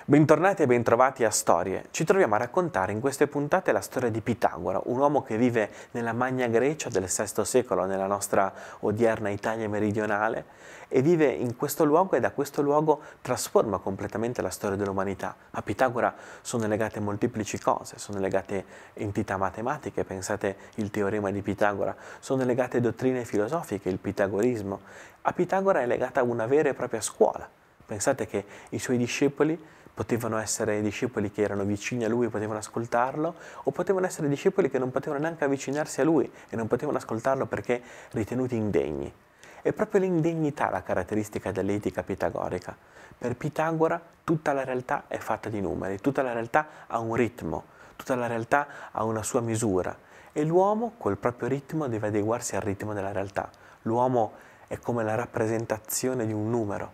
Bentornati e bentrovati a Storie. Ci troviamo a raccontare in queste puntate la storia di Pitagora, un uomo che vive nella Magna Grecia del VI secolo, nella nostra odierna Italia meridionale, e vive in questo luogo e da questo luogo trasforma completamente la storia dell'umanità. A Pitagora sono legate molteplici cose, sono legate entità matematiche, pensate il teorema di Pitagora, sono legate dottrine filosofiche, il pitagorismo. A Pitagora è legata una vera e propria scuola. Pensate che i suoi discepoli potevano essere discepoli che erano vicini a lui, potevano ascoltarlo, o potevano essere discepoli che non potevano neanche avvicinarsi a lui e non potevano ascoltarlo perché ritenuti indegni. È proprio l'indegnità la caratteristica dell'etica pitagorica. Per Pitagora tutta la realtà è fatta di numeri, tutta la realtà ha un ritmo, tutta la realtà ha una sua misura e l'uomo col proprio ritmo deve adeguarsi al ritmo della realtà. L'uomo è come la rappresentazione di un numero,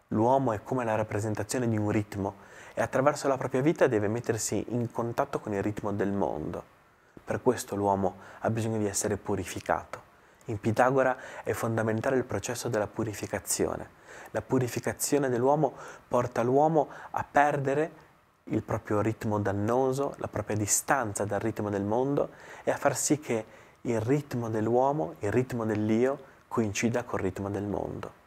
l'uomo è come la rappresentazione di un ritmo e attraverso la propria vita deve mettersi in contatto con il ritmo del mondo. Per questo l'uomo ha bisogno di essere purificato. In Pitagora è fondamentale il processo della purificazione. La purificazione dell'uomo porta l'uomo a perdere il proprio ritmo dannoso, la propria distanza dal ritmo del mondo e a far sì che il ritmo dell'uomo, il ritmo dell'io, coincida col ritmo del mondo.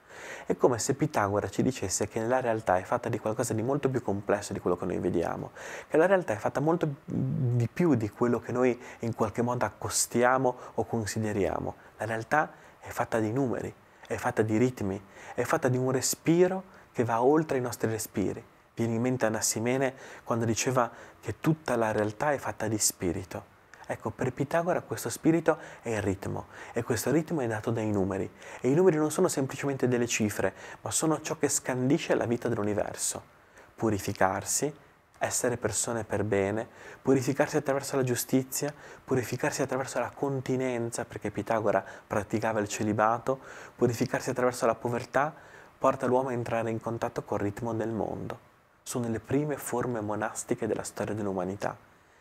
È come se Pitagora ci dicesse che la realtà è fatta di qualcosa di molto più complesso di quello che noi vediamo, che la realtà è fatta molto di più di quello che noi in qualche modo accostiamo o consideriamo. La realtà è fatta di numeri, è fatta di ritmi, è fatta di un respiro che va oltre i nostri respiri. Viene in mente Anassimene quando diceva che tutta la realtà è fatta di spirito. Ecco, per Pitagora questo spirito è il ritmo e questo ritmo è dato dai numeri e i numeri non sono semplicemente delle cifre, ma sono ciò che scandisce la vita dell'universo. Purificarsi, essere persone per bene, purificarsi attraverso la giustizia, purificarsi attraverso la continenza, perché Pitagora praticava il celibato, purificarsi attraverso la povertà, porta l'uomo a entrare in contatto col ritmo del mondo. Sono le prime forme monastiche della storia dell'umanità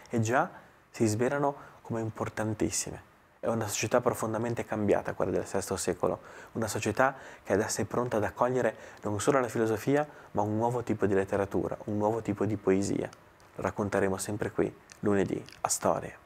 e già si svelano come importantissime. È una società profondamente cambiata, quella del VI secolo, una società che adesso è pronta ad accogliere non solo la filosofia, ma un nuovo tipo di letteratura, un nuovo tipo di poesia. Lo racconteremo sempre qui, lunedì, a Storie.